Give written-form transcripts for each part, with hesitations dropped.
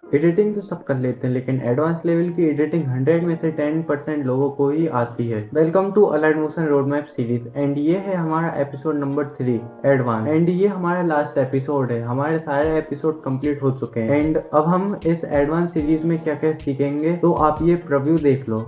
Editing तो सब कर लेते हैं, लेकिन एडवांस लेवल की एडिटिंग 100 में से 10% लोगों को ही आती है। Welcome to allied motion road map series and ये है हमारा एपिसोड नंबर 3 एडवांस एंड ये हमारा लास्ट एपिसोड है। हमारे सारे एपिसोड कंप्लीट हो चुके हैं एंड अब हम इस एडवांस सीरीज में क्या क्या सीखेंगे तो आप ये प्रीव्यू देख लो।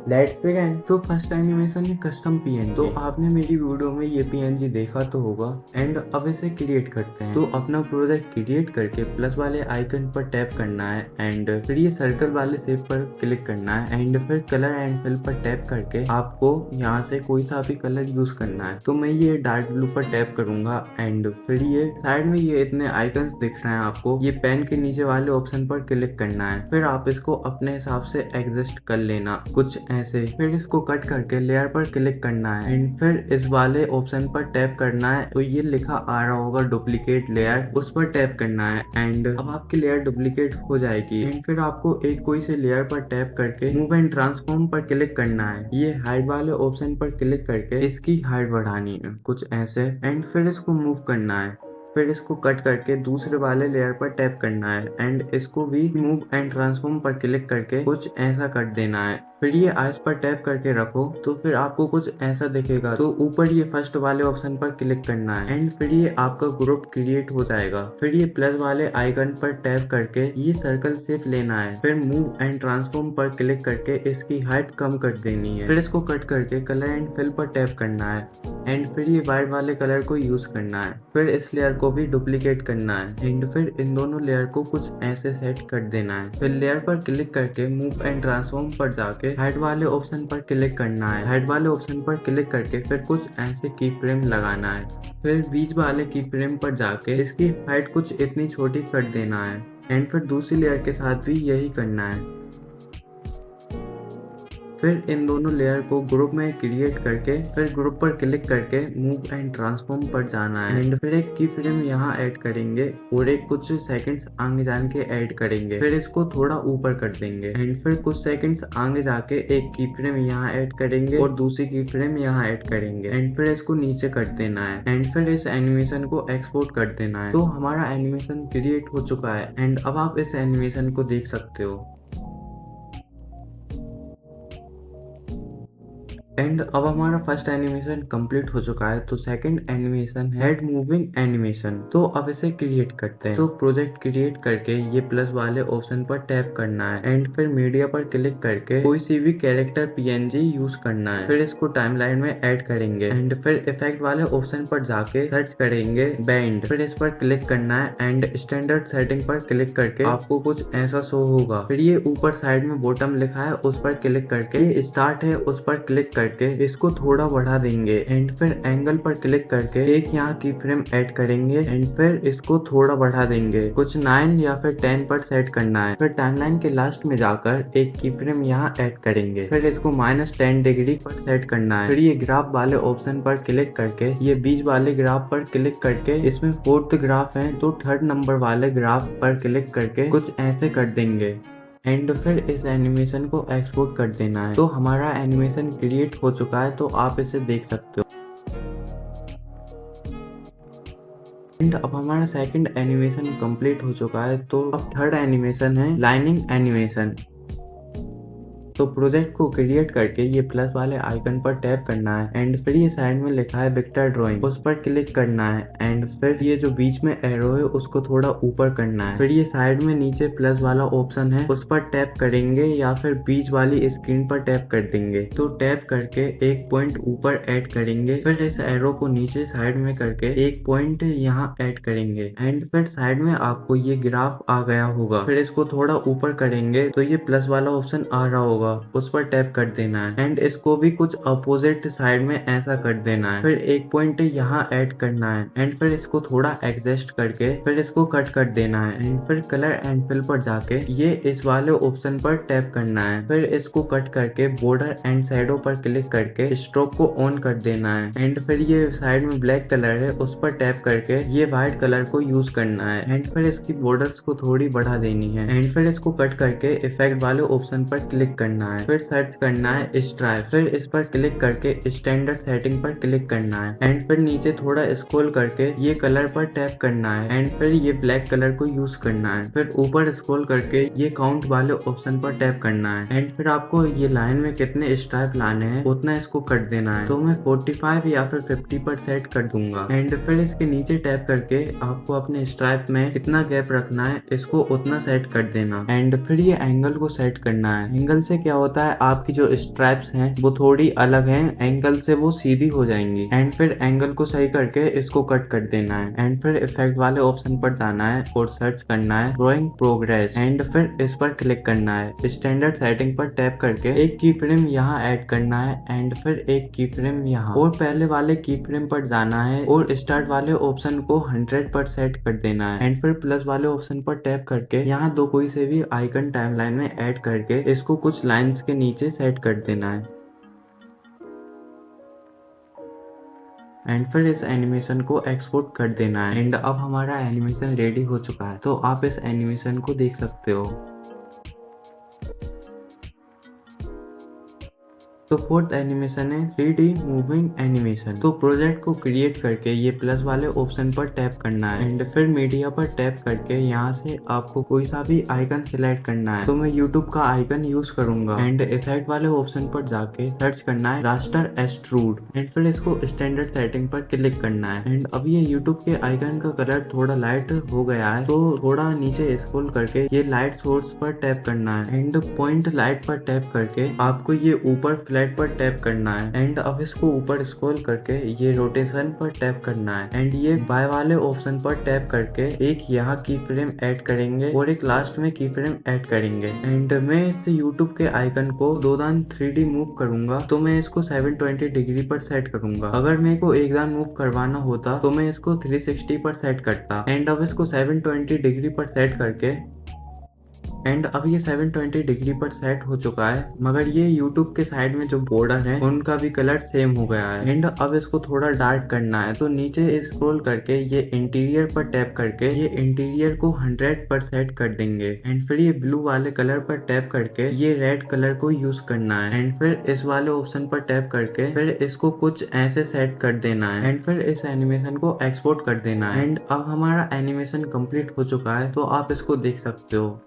Let's begin. तो फर्स्ट एनिमेशन है कस्टम पीएनजी। तो आपने मेरी वीडियो में ये पीएनजी देखा तो होगा एंड अब इसे क्रिएट करते हैं। तो अपना प्रोजेक्ट क्रिएट करके प्लस वाले आइकन पर टैप करना है एंड फिर ये सर्कल वाले शेप पर क्लिक करना है एंड फिर कलर एंड फिल पर टैप करके आपको यहाँ से कोई सा भी कलर यूज करना है। तो मैं ये डार्क ब्लू पर टैप करूंगा एंड फिर ये साइड में ये इतने आइकन्स दिख रहे हैं आपको, ये पेन के नीचे वाले ऑप्शन पर क्लिक करना है। फिर आप इसको अपने हिसाब से एडजस्ट कर लेना कुछ ऐसे। फिर इसको कट करके लेयर पर क्लिक करना है एंड फिर इस वाले ऑप्शन पर टैप करना है। तो ये लिखा आ रहा होगा डुप्लीकेट लेयर, उस पर टैप करना है एंड अब आपकी लेयर डुप्लीकेट हो जाएगी एंड फिर आपको एक कोई से लेयर पर टैप करके मूव एंड ट्रांसफॉर्म पर क्लिक करना है। ये हाइड वाले ऑप्शन पर क्लिक करके इसकी हाइट बढ़ानी है कुछ ऐसे एंड फिर इसको मूव करना है। फिर इसको कट करके दूसरे वाले लेयर पर टैप करना है एंड इसको भी मूव एंड ट्रांसफॉर्म पर क्लिक करके कुछ ऐसा कर देना है। फिर ये आइस पर टैप करके रखो तो फिर आपको कुछ ऐसा दिखेगा। तो ऊपर ये फर्स्ट वाले ऑप्शन पर क्लिक करना है एंड फिर ये आपका ग्रुप क्रिएट हो जाएगा। फिर ये प्लस वाले आइकन पर टैप करके ये सर्कल शेप लेना है। फिर मूव एंड ट्रांसफॉर्म पर क्लिक करके इसकी हाइट कम कर देनी है। फिर इसको कट करके कलर एंड फिल पर टैप करना है एंड फिर ये व्हाइट वाले कलर को यूज करना है। फिर इस लेयर को भी डुप्लीकेट करना है एंड फिर इन दोनों लेयर को कुछ ऐसे सेट कर देना है। फिर लेयर पर क्लिक करके मूव एंड ट्रांसफॉर्म पर जाके हाइट वाले ऑप्शन पर क्लिक करना है। हाइट वाले ऑप्शन पर क्लिक करके फिर कुछ ऐसे की फ्रेम लगाना है। फिर बीच वाले की फ्रेम पर जाके इसकी हाइट कुछ इतनी छोटी कर देना है एंड फिर दूसरी लेयर के साथ भी यही करना है। फिर इन दोनों लेयर को ग्रुप में क्रिएट करके फिर ग्रुप पर क्लिक करके मूव एंड ट्रांसफॉर्म पर जाना है एंड फिर एक की फ्रेम यहाँ ऐड करेंगे और एक कुछ सेकंड्स आगे जान के ऐड करेंगे। फिर इसको थोड़ा ऊपर कर देंगे एंड फिर कुछ सेकंड्स आगे जाके एक की फ्रेम यहाँ ऐड करेंगे और दूसरी की फ्रेम यहाँ ऐड करेंगे एंड फिर इसको नीचे कर देना है एंड फिर इस एनिमेशन को एक्सपोर्ट कर देना है। तो हमारा एनिमेशन क्रिएट हो चुका है एंड अब आप इस एनिमेशन को देख सकते हो। एंड अब हमारा फर्स्ट एनिमेशन कंप्लीट हो चुका है। तो सेकंड एनिमेशन है हेड मूविंग एनिमेशन। तो अब इसे क्रिएट करते हैं। तो प्रोजेक्ट क्रिएट करके ये प्लस वाले ऑप्शन पर टैप करना है एंड फिर मीडिया पर क्लिक करके कोई सी भी कैरेक्टर पीएनजी यूज करना है। फिर इसको टाइमलाइन में ऐड करेंगे एंड फिर इफेक्ट वाले ऑप्शन पर जाके सर्च करेंगे बैंड। फिर इस पर क्लिक करना है एंड स्टैंडर्ड सेटिंग पर क्लिक करके आपको कुछ ऐसा शो होगा। फिर ये ऊपर साइड में बॉटम लिखा है उस पर क्लिक करके स्टार्ट है उस पर क्लिक करके इसको थोड़ा बढ़ा देंगे एंड फिर एंगल पर क्लिक करके एक यहाँ की फ्रेम ऐड करेंगे एंड फिर इसको थोड़ा बढ़ा देंगे कुछ 9 या फिर 10 पर सेट करना है। फिर टाइमलाइन के लास्ट में जाकर एक की फ्रेम यहाँ ऐड करेंगे। फिर इसको -10 डिग्री पर सेट करना है। फिर ये ग्राफ वाले ऑप्शन पर क्लिक करके ये बीच वाले ग्राफ पर क्लिक करके इसमें फोर्थ ग्राफ है तो थर्ड नंबर वाले ग्राफ पर क्लिक करके कुछ ऐसे कर देंगे एंड फिर इस एनिमेशन को एक्सपोर्ट कर देना है। तो हमारा एनिमेशन क्रिएट हो चुका है तो आप इसे देख सकते हो। एंड अब हमारा सेकंड एनिमेशन कंप्लीट हो चुका है। तो अब थर्ड एनिमेशन है लाइनिंग एनिमेशन। तो प्रोजेक्ट को क्रिएट करके ये प्लस वाले आइकन पर टैप करना है एंड फिर ये साइड में लिखा है विक्टर ड्राइंग उस पर क्लिक करना है एंड फिर ये जो बीच में एरो है उसको थोड़ा ऊपर करना है। फिर ये साइड में नीचे प्लस वाला ऑप्शन है उस पर टैप करेंगे या फिर बीच वाली स्क्रीन पर टैप कर देंगे। तो टैप करके एक पॉइंट ऊपर ऐड करेंगे। फिर इस एरो को नीचे साइड में करके एक पॉइंट यहाँ ऐड करेंगे एंड फिर साइड में आपको ये ग्राफ आ गया होगा। फिर इसको थोड़ा ऊपर करेंगे तो ये प्लस वाला ऑप्शन आ रहा होगा होगा उस पर टैप कर देना है एंड इसको भी कुछ अपोजिट साइड में ऐसा कर देना है। फिर एक पॉइंट यहाँ ऐड करना है एंड फिर इसको थोड़ा एडजस्ट करके फिर इसको कट कर देना है एंड फिर कलर एंड फिल पर जाके ये इस वाले ऑप्शन पर टैप करना है। फिर इसको कट करके बॉर्डर एंड शैडो पर क्लिक करके स्ट्रोक को ऑन कर देना है एंड फिर ये साइड में ब्लैक कलर है उस पर टैप करके ये व्हाइट कलर को यूज करना है एंड फिर इसकी बॉर्डर्स को थोड़ी बढ़ा देनी है एंड फिर इसको कट करके इफेक्ट वाले ऑप्शन पर क्लिक करना है। फिर सर्च करना है स्ट्राइप, फिर इस पर क्लिक करके स्टैंडर्ड सेटिंग पर क्लिक करना है एंड फिर नीचे थोड़ा स्क्रॉल करके ये कलर पर टैप करना है एंड फिर ये ब्लैक कलर को यूज करना है। फिर ऊपर स्क्रॉल करके ये काउंट वाले ऑप्शन पर टैप करना है एंड फिर आपको ये लाइन में कितने स्ट्राइप लाने हैं उतना इसको कट देना है। तो मैं 45 या फिर 50 पर सेट कर दूंगा एंड फिर इसके नीचे टैप करके आपको अपने स्ट्राइप में कितना गैप रखना है इसको उतना सेट कर देना एंड फिर ये एंगल को सेट करना है। एंगल से क्या होता है आपकी जो स्ट्राइप्स हैं वो थोड़ी अलग हैं, एंगल से वो सीधी हो जाएंगी एंड फिर एंगल को सही करके इसको कट कर देना है एंड फिर इफेक्ट वाले ऑप्शन पर जाना है और सर्च करना है ड्राइंग प्रोग्रेस एंड फिर इस पर क्लिक करना है। स्टैंडर्ड सेटिंग पर टैप करके एक की फ्रेम यहाँ ऐड करना है एंड फिर एक की फ्रेम यहाँ और पहले वाले की फ्रेम पर जाना है और स्टार्ट वाले ऑप्शन को 100 पर सेट कर देना है एंड फिर प्लस वाले ऑप्शन पर टैप करके यहाँ दो कोई से भी आइकन टाइमलाइन में ऐड करके इसको कुछ लाइंस के नीचे सेट कर देना है एंड फिर इस एनिमेशन को एक्सपोर्ट कर देना है एंड अब हमारा एनिमेशन रेडी हो चुका है। तो आप इस एनिमेशन को देख सकते हो। तो फोर्थ एनिमेशन है 3D मूविंग एनिमेशन। तो प्रोजेक्ट को क्रिएट करके ये प्लस वाले ऑप्शन पर टैप करना है एंड फिर मीडिया पर टैप करके यहाँ से आपको कोई सा भी आइकन सिलेक्ट करना है। तो मैं यूट्यूब का आइकन यूज करूंगा एंड इफेक्ट वाले ऑप्शन पर जाके सर्च करना है रास्टर एक्सट्रूड एंड फिर इसको स्टैंडर्ड सेटिंग पर क्लिक करना है एंड अब ये यूट्यूब के आइकन का कलर थोड़ा लाइट हो गया है तो थोड़ा नीचे स्क्रॉल करके ये लाइट सोर्स पर टैप करना है एंड पॉइंट लाइट पर टैप करके आपको ये ऊपर पर टैप करना है एंड अब इसको ऊपर स्क्रॉल करके ये रोटेशन पर टैप करना है एंड ये बाय वाले ऑप्शन पर टैप करके एक यहाँ की फ्रेम ऐड करेंगे और एक लास्ट में की फ्रेम ऐड करेंगे एंड मैं इस YouTube के आइकन को दो दान 3D मूव करूंगा तो मैं इसको 720 डिग्री पर सेट करूंगा। अगर मेरे को एक दान मूव करवाना होता तो मैं इसको 360 पर सेट करता एंड अब इसको 720 डिग्री पर सेट करके एंड अब ये 720 डिग्री पर सेट हो चुका है मगर ये YouTube के साइड में जो बॉर्डर है उनका भी कलर सेम हो गया है एंड अब इसको थोड़ा डार्क करना है। तो नीचे स्क्रॉल करके ये इंटीरियर पर टैप करके ये इंटीरियर को 100 पर सेट कर देंगे एंड फिर ये ब्लू वाले कलर पर टैप करके ये रेड कलर को यूज करना है एंड फिर इस वाले ऑप्शन पर टैप करके फिर इसको कुछ ऐसे सेट कर देना है एंड फिर इस एनिमेशन को एक्सपोर्ट कर देना है एंड अब हमारा एनिमेशन कंप्लीट हो चुका है। तो आप इसको देख सकते हो।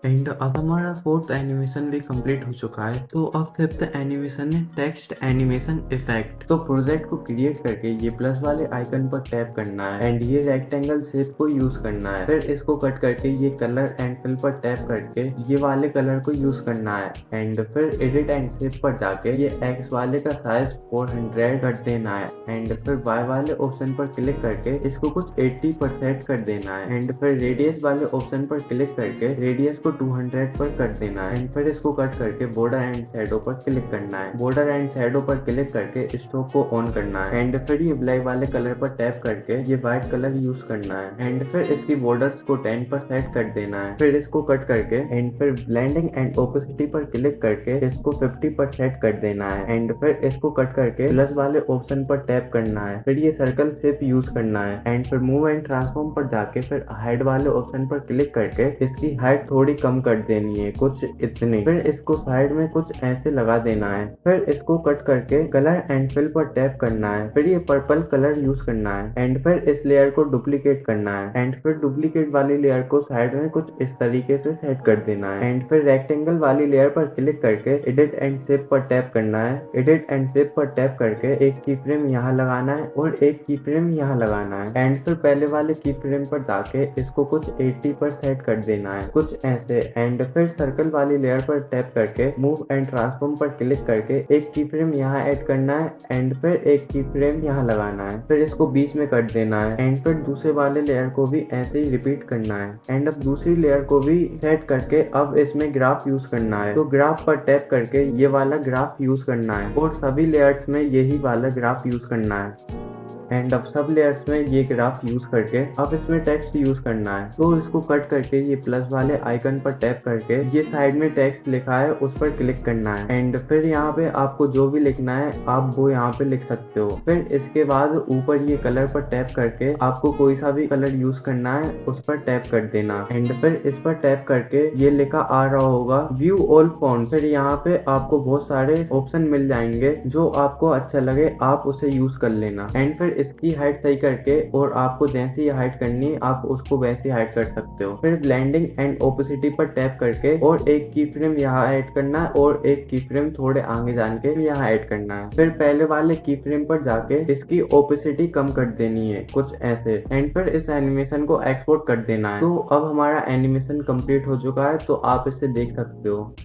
एंड अब हमारा फोर्थ एनिमेशन भी कंप्लीट हो चुका है। तो अब फिफ्थ एनिमेशन है टेक्स्ट एनिमेशन इफेक्ट। तो प्रोजेक्ट को क्रिएट करके ये प्लस वाले आइकन पर टैप करना है एंड ये रेक्टेंगल शेप को यूज करना है। फिर इसको कट करके ये कलर एंड फिल पर टैप करके ये वाले कलर को यूज करना है एंड फिर एडिट एंड शेप पर जाके ये एक्स वाले का साइज 400 कर देना है एंड फिर वाई वाले ऑप्शन पर क्लिक करके इसको कुछ 80% कर देना है एंड फिर रेडियस वाले ऑप्शन पर क्लिक करके रेडियस को 200 पर कर देना है एंड फिर इसको कट करके बॉर्डर एंड शैडो पर क्लिक करना है। बॉर्डर एंड शैडो पर क्लिक करके स्ट्रोक को ऑन करना है एंड फिर ये ब्लैक वाले कलर पर टैप करके ये व्हाइट कलर यूज करना है एंड फिर इसकी बॉर्डर्स को 10 पर सेट कर देना है। फिर इसको कट करके एंड फिर ब्लेंडिंग एंड ओपेसिटी पर क्लिक करके इसको 50 पर सेट कर देना है एंड फिर इसको कट करके प्लस वाले ऑप्शन पर टैप करना है। फिर ये सर्कल शेप यूज करना है एंड फिर मूव एंड ट्रांसफॉर्म पर जाके फिर हाइट वाले ऑप्शन पर क्लिक करके इसकी हाइट थोड़ी कम कर देनी है, कुछ इतनी। फिर इसको साइड में कुछ ऐसे लगा देना है। फिर इसको कट करके कलर एंड फिल पर टैप करना है। फिर ये पर्पल कलर यूज करना है एंड फिर इस लेयर को डुप्लीकेट करना है एंड फिर डुप्लीकेट वाली लेयर को साइड में कुछ इस तरीके से सेट कर देना है एंड फिर रेक्टेंगल वाली लेयर पर क्लिक करके एडिट एंड शेप पर टैप करना है। एडिट एंड शेप पर टैप करके एक की फ्रेम यहाँ लगाना है और एक की फ्रेम यहाँ लगाना है एंड फिर पहले वाले की फ्रेम पर जाके इसको कुछ 80 पर सेट कर देना है, कुछ ऐसे ऐसे। एंड फिर सर्कल वाली लेयर पर टैप करके मूव एंड ट्रांसफॉर्म पर क्लिक करके एक की फ्रेम यहाँ ऐड करना है एंड फिर एक की फ्रेम यहाँ लगाना है, फिर इसको बीच में कट देना है एंड फिर दूसरे वाले लेयर को भी ऐसे ही रिपीट करना है। एंड अब दूसरी लेयर को भी सेट करके अब इसमें ग्राफ यूज करना है, तो ग्राफ पर टैप करके ये वाला ग्राफ यूज करना है और सभी लेयर्स में यही वाला ग्राफ यूज करना है। एंड अब सब लेयर्स में ये ग्राफ यूज करके अब इसमें टेक्स्ट यूज करना है, तो इसको कट करके ये प्लस वाले आइकन पर टैप करके ये साइड में टेक्स्ट लिखा है उस पर क्लिक करना है एंड फिर यहाँ पे आपको जो भी लिखना है आप वो यहाँ पे लिख सकते हो। फिर इसके बाद ऊपर ये कलर पर टैप करके आपको कोई सा भी कलर यूज करना है उस पर टैप कर देना एंड फिर इस पर टैप करके ये लिखा आ रहा होगा व्यू ऑल फॉन्ट्स। फिर यहाँ पे आपको बहुत सारे ऑप्शन मिल जाएंगे, जो आपको अच्छा लगे आप उसे यूज कर लेना एंड फिर इसकी हाइट सही करके और आपको जैसी हाइट करनी है आप उसको वैसी हाइट कर सकते हो। फिर ब्लेंडिंग एंड ओपेसिटी पर टैप करके और एक की फ्रेम यहाँ ऐड करना है और एक की फ्रेम थोड़े आगे जान के यहाँ ऐड करना है। फिर पहले वाले की फ्रेम पर जाके इसकी ओपेसिटी कम कर देनी है कुछ ऐसे एंड फिर इस एनिमेशन को एक्सपोर्ट कर देना है। तो अब हमारा एनिमेशन कंप्लीट हो चुका है, तो आप इसे देख सकते हो।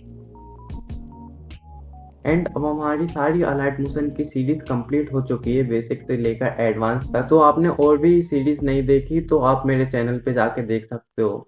एंड अब हमारी सारी अलाइट मोशन की सीरीज कंप्लीट हो चुकी है, बेसिक से लेकर एडवांस तक। तो आपने और भी सीरीज नहीं देखी तो आप मेरे चैनल पे जाके देख सकते हो।